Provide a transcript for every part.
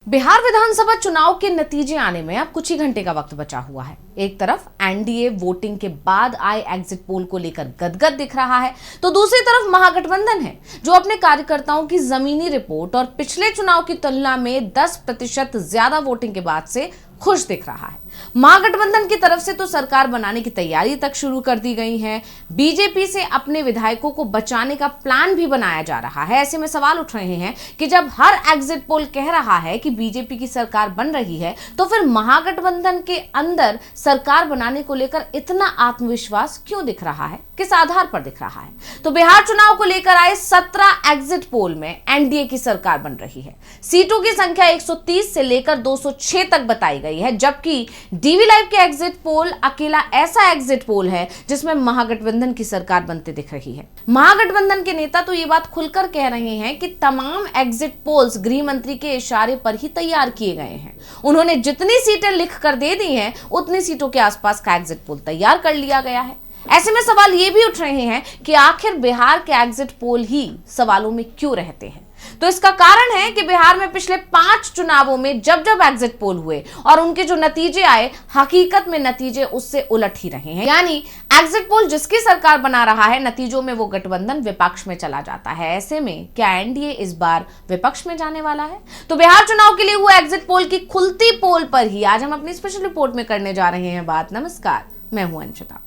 बिहार विधानसभा चुनाव के नतीजे आने में अब कुछ ही घंटे का वक्त बचा हुआ है। एक तरफ एनडीए वोटिंग के बाद आए एग्जिट पोल को लेकर गदगद दिख रहा है, तो दूसरी तरफ महागठबंधन है जो अपने कार्यकर्ताओं की जमीनी रिपोर्ट और पिछले चुनाव की तुलना में 10% ज्यादा वोटिंग के बाद से खुश दिख रहा है। महागठबंधन की तरफ से तो सरकार बनाने की तैयारी तक शुरू कर दी गई है। बीजेपी से अपने विधायकों को बचाने का प्लान भी बनाया जा रहा है। ऐसे में सवाल उठ रहे हैं कि जब हर एग्जिट पोल कह रहा है कि बीजेपी की सरकार बन रही है, तो फिर महागठबंधन के अंदर सरकार बनाने को लेकर इतना आत्मविश्वास क्यों दिख रहा है, किस आधार पर दिख रहा है? तो बिहार चुनाव को लेकर आए 17 एग्जिट पोल में एनडीए की सरकार बन रही है। सीटों की संख्या 130 से लेकर 206 तक बताई गई है, जबकि डीवी लाइव के एग्जिट पोल अकेला ऐसा एग्जिट पोल है जिसमें महागठबंधन की सरकार बनते दिख रही है। महागठबंधन के नेता तो ये बात खुलकर कह रहे हैं कि तमाम एग्जिट पोल्स गृह मंत्री के इशारे पर ही तैयार किए गए हैं। उन्होंने जितनी सीटें लिख कर दे दी हैं, उतनी सीटों के आसपास का एग्जिट पोल तैयार कर लिया गया है। ऐसे में सवाल ये भी उठ रहे हैं कि आखिर बिहार के एग्जिट पोल ही सवालों में क्यों रहते हैं? तो इसका कारण है कि बिहार में पिछले 5 चुनावों में जब जब एग्जिट पोल हुए और उनके जो नतीजे आए, हकीकत में नतीजे उससे उलट ही रहे हैं। यानी एग्जिट पोल जिसकी सरकार बना रहा है, नतीजों में वो गठबंधन विपक्ष में चला जाता है। ऐसे में क्या एनडीए इस बार विपक्ष में जाने वाला है? तो बिहार चुनाव के लिए हुए एग्जिट पोल की खुलती पोल पर ही आज हम अपनी स्पेशल रिपोर्ट में करने जा रहे हैं बात। नमस्कार, मैं हूं अंशिता।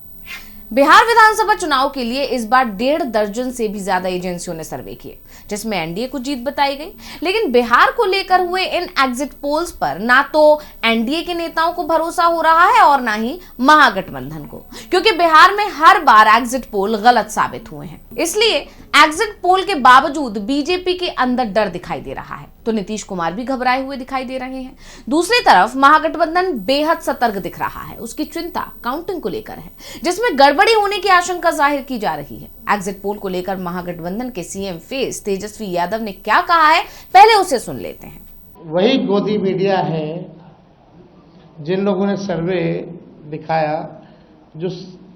बिहार विधानसभा चुनाव के लिए इस बार 1.5 दर्जन से भी ज्यादा एजेंसियों ने सर्वे किए, जिसमें एनडीए को जीत बताई गई। लेकिन बिहार को लेकर हुए इन एग्जिट पोल्स पर ना तो एनडीए के नेताओं को भरोसा हो रहा है और ना ही महागठबंधन को, क्योंकि बिहार में हर बार एग्जिट पोल गलत साबित हुए हैं। इसलिए एग्जिट पोल के बावजूद बीजेपी के अंदर डर दिखाई दे रहा है, तो नीतीश कुमार भी घबराए हुए दिखाई दे रहे हैं। दूसरी तरफ महागठबंधन बेहद सतर्क दिख रहा है। उसकी चिंता काउंटिंग को लेकर है, जिसमें गड़बड़ी होने की आशंका जाहिर की जा रही है। एग्जिट पोल को लेकर महागठबंधन के सीएम फेस तेजस्वी यादव ने क्या कहा है, पहले उसे सुन लेते हैं। वही गोदी मीडिया है जिन लोगों ने सर्वे दिखाया, जो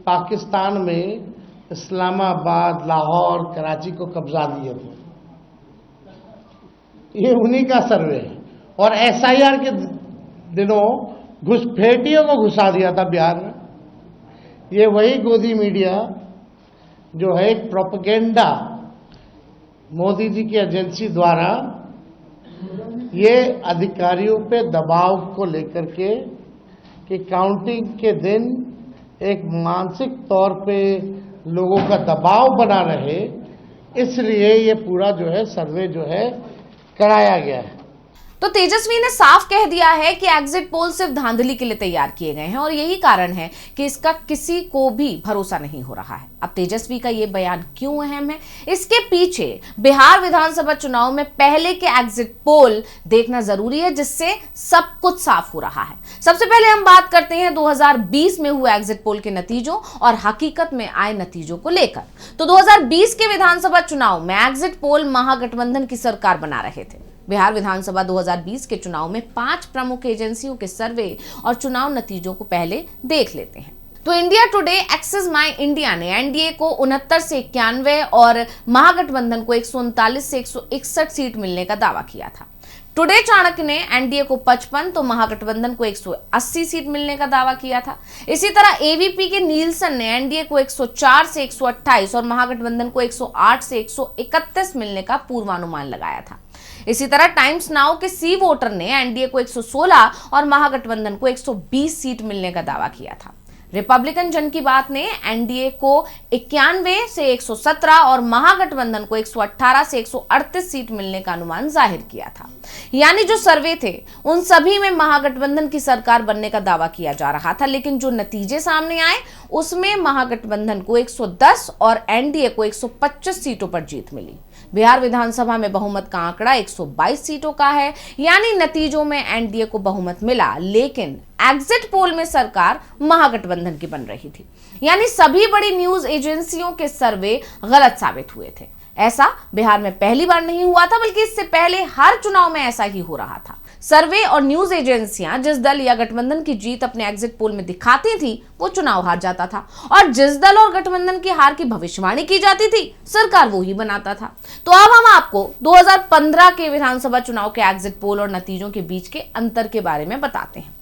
पाकिस्तान में इस्लामाबाद, लाहौर, कराची को कब्जा दिए थे। ये उन्हीं का सर्वे है। और एसआईआर के दिनों घुसपैठियों को घुसा दिया था बिहार में। ये वही गोदी मीडिया जो है एक प्रोपेगेंडा मोदी जी की एजेंसी द्वारा ये अधिकारियों पे दबाव को लेकर के कि काउंटिंग के दिन एक मानसिक तौर पे लोगों का दबाव बना रहे, इसलिए ये पूरा जो है सर्वे जो है कराया गया है। तो तेजस्वी ने साफ कह दिया है कि एग्जिट पोल सिर्फ धांधली के लिए तैयार किए गए हैं और यही कारण है कि इसका किसी को भी भरोसा नहीं हो रहा है। अब तेजस्वी का यह बयान क्यों अहम है, इसके पीछे बिहार विधानसभा चुनाव में पहले के एग्जिट पोल देखना जरूरी है, जिससे सब कुछ साफ हो रहा है। सबसे पहले हम बात करते हैं 2020 में हुए एग्जिट पोल के नतीजों और हकीकत में आए नतीजों को लेकर। तो 2020 के विधानसभा चुनाव में एग्जिट पोल महागठबंधन की सरकार बना रहे थे। बिहार विधानसभा 2020 के चुनाव में 5 प्रमुख एजेंसियों के सर्वे और चुनाव नतीजों को पहले देख लेते हैं। तो इंडिया टुडे, एक्सिस माई इंडिया ने एनडीए को 69 से 91 और महागठबंधन को 139 से 161 सीट मिलने का दावा किया था। टुडे चाणक्य ने एनडीए को 55 तो महागठबंधन को 180 सीट मिलने का दावा किया था। इसी तरह एवीपी के नीलसन ने एनडीए को 104 से 128 और महागठबंधन को 108 से 131 मिलने का पूर्वानुमान लगाया था। इसी तरह टाइम्स नाउ के सी वोटर ने एनडीए को 116 और महागठबंधन को 120 सीट मिलने का दावा किया था। रिपब्लिकन जन की बात ने एनडीए को 91 से 117 और महागठबंधन को 118 से 138 सीट मिलने का अनुमान जाहिर किया था। यानी जो सर्वे थे उन सभी में महागठबंधन की सरकार बनने का दावा किया जा रहा था, लेकिन जो नतीजे सामने आए उसमें महागठबंधन को 110 और एनडीए को 125 सीटों पर जीत मिली। बिहार विधानसभा में बहुमत का आंकड़ा 122 सीटों का है, यानी नतीजों में एनडीए को बहुमत मिला, लेकिन एग्जिट पोल में सरकार महागठबंधन की बन रही थी। यानी सभी बड़ी न्यूज एजेंसियों के सर्वे गलत साबित हुए थे। ऐसा बिहार में पहली बार नहीं हुआ था, बल्कि इससे पहले हर चुनाव में ऐसा ही हो रहा था। सर्वे और न्यूज एजेंसियां जिस दल या गठबंधन की जीत अपने एग्जिट पोल में दिखाती थी, वो चुनाव हार जाता था, और जिस दल और गठबंधन की हार की भविष्यवाणी की जाती थी, सरकार वो ही बनाता था। तो अब हम आपको 2015 के विधानसभा चुनाव के एग्जिट पोल और नतीजों के बीच के अंतर के बारे में बताते हैं।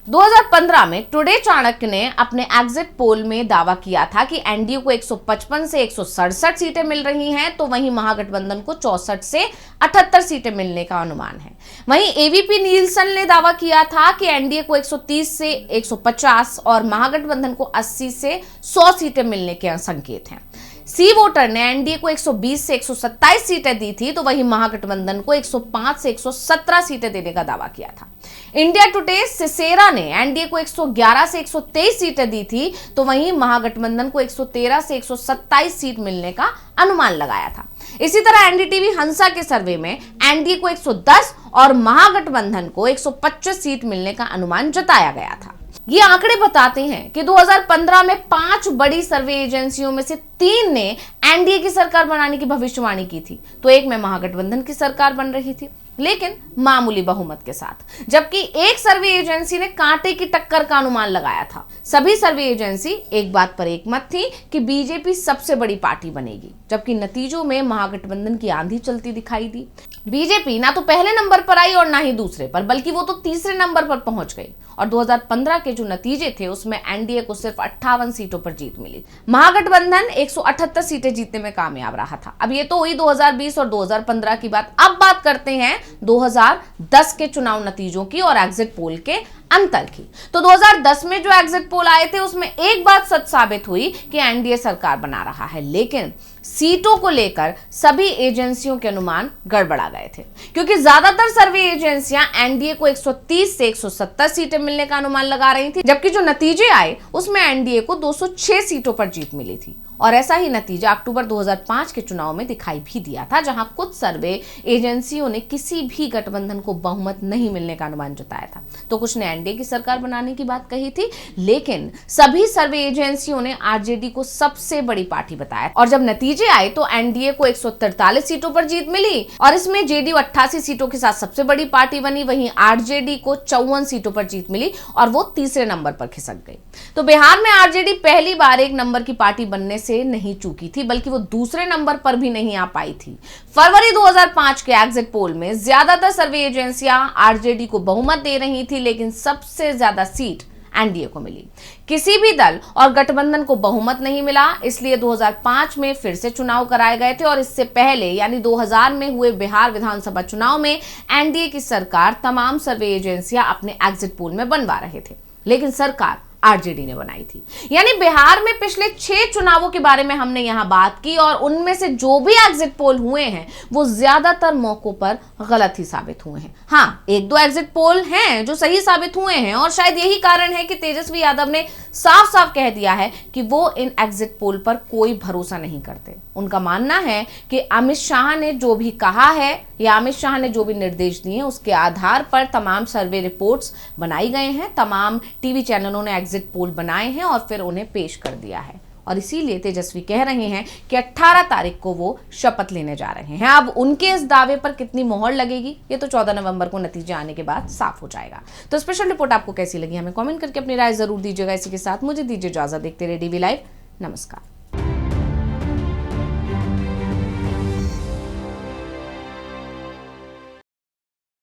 2015 में टुडे चाणक्य ने अपने एग्जिट पोल में दावा किया था कि एनडीए को 155 से 167 सीटें मिल रही हैं, तो वहीं महागठबंधन को 64 से 78 सीटें मिलने का अनुमान है। वहीं एवीपी नीलसन ने दावा किया था कि एनडीए को 130 से 150 और महागठबंधन को 80 से 100 सीटें मिलने के संकेत हैं। सी वोटर ने एनडीए को 120 से 127 सीटें दी थी, तो वहीं महागठबंधन को 105 से 117 सीटें देने का दावा किया था। इंडिया टुडे सिसेरा ने एनडीए को 111 से 123 सीटें दी थी, तो वहीं महागठबंधन को 113 से 127 सीट मिलने का अनुमान लगाया था। इसी तरह एनडीटीवी हंसा के सर्वे में एनडीए को 110 और महागठबंधन को 125 सीट मिलने का अनुमान जताया गया था। ये आंकड़े बताते हैं कि 2015 में 5 बड़ी सर्वे एजेंसियों में से 3 ने एनडीए की सरकार बनाने की भविष्यवाणी की थी, तो एक में महागठबंधन की सरकार बन रही थी, लेकिन मामूली बहुमत के साथ, जबकि एक सर्वे एजेंसी ने कांटे की टक्कर का अनुमान लगाया था। सभी सर्वे एजेंसी एक बात पर एकमत थी कि बीजेपी सबसे बड़ी पार्टी बनेगी, जबकि नतीजों में महागठबंधन की आंधी चलती दिखाई दी। बीजेपी ना तो पहले नंबर पर आई और ना ही दूसरे पर, बल्कि वो तो तीसरे नंबर पर पहुंच गई, और 2015 के जो नतीजे थे उसमें एनडीए को सिर्फ 58 सीटों पर जीत मिली। महागठबंधन 178 सीटें जीतने में कामयाब रहा था। अब ये तो हुई 2020 और 2015 की बात। अब बात करते हैं 2010 के चुनाव नतीजों की और एग्जिट पोल के अंतर की। तो 2010 में जो एग्जिट पोल आए थे उसमें एक बात सच साबित हुई कि एनडीए सरकार बना रहा है, लेकिन सीटों को लेकर सभी एजेंसियों के अनुमान गड़बड़ा गए थे, क्योंकि ज्यादातर सर्वे एजेंसियां एनडीए को 130 से 170 सीटें मिलने का अनुमान लगा रही थी, जबकि जो नतीजे आए उसमें एनडीए को 206 सीटों पर जीत मिली थी। और ऐसा ही नतीजा अक्टूबर 2005 के चुनाव में दिखाई भी दिया था, जहां कुछ सर्वे एजेंसियों ने किसी भी गठबंधन को बहुमत नहीं मिलने का अनुमान जताया था, तो कुछ ने एनडीए की सरकार बनाने की बात कही थी, लेकिन सभी सर्वे एजेंसियों ने आरजेडी को सबसे बड़ी पार्टी बताया। और जब नतीजे आए तो एनडीए को 143 सीटों पर जीत मिली, और इसमें जेडीयू 88 सीटों के साथ सबसे बड़ी पार्टी बनी। वहीं आरजेडी को 54 सीटों पर जीत मिली और वो तीसरे नंबर पर खिसक गई। तो बिहार में आरजेडी पहली बार एक नंबर की पार्टी बनने से नहीं चूकी थी, बल्कि वो दूसरे नंबर पर भी नहीं आ पाई थी। फरवरी 2005 के एग्जिट पोल में ज्यादातर सर्वे एजेंसियां आरजेडी को बहुमत दे रही थी, लेकिन सबसे ज्यादा सीट एनडीए को मिली। किसी भी दल और गठबंधन को बहुमत नहीं मिला, इसलिए 2005 में फिर से चुनाव कराए गए थे, और इससे पहले यानी 2000 में हुए बिहार विधानसभा चुनाव में एनडीए की सरकार तमाम सर्वे एजेंसियां अपने एग्जिट पोल में बनवा रहे थे, लेकिन सरकार आरजेडी ने बनाई थी। यानी बिहार में पिछले 6 चुनावों के बारे में हमने यहां बात की, और उनमें से जो भी एग्जिट पोल हुए हैं वो ज्यादातर मौकों पर गलत ही साबित हुए हैं। हाँ, 1-2 एग्जिट पोल हैं जो सही साबित हुए हैं, और शायद यही कारण है कि तेजस्वी यादव ने साफ साफ कह दिया है कि वो इन एग्जिट पोल पर कोई भरोसा नहीं करते। उनका मानना है कि अमित शाह ने जो भी कहा है या अमित शाह ने जो भी निर्देश दिए हैं उसके आधार पर तमाम सर्वे रिपोर्ट्स बनाई गए हैं, तमाम टीवी चैनलों ने एग्जिट पोल बनाए हैं और फिर उन्हें पेश कर दिया है। और इसीलिए तेजस्वी कह रहे हैं कि 18 तारीख को वो शपथ लेने जा रहे हैं। अब उनके इस दावे पर कितनी मोहर लगेगी ये तो 14 नवंबर को नतीजे आने के बाद साफ हो जाएगा। तो स्पेशल रिपोर्ट आपको कैसी लगी हमें कमेंट करके अपनी राय जरूर दीजिएगा। इसी के साथ मुझे दीजिए इजाजत। देखते रहिए डीवी लाइव। नमस्कार।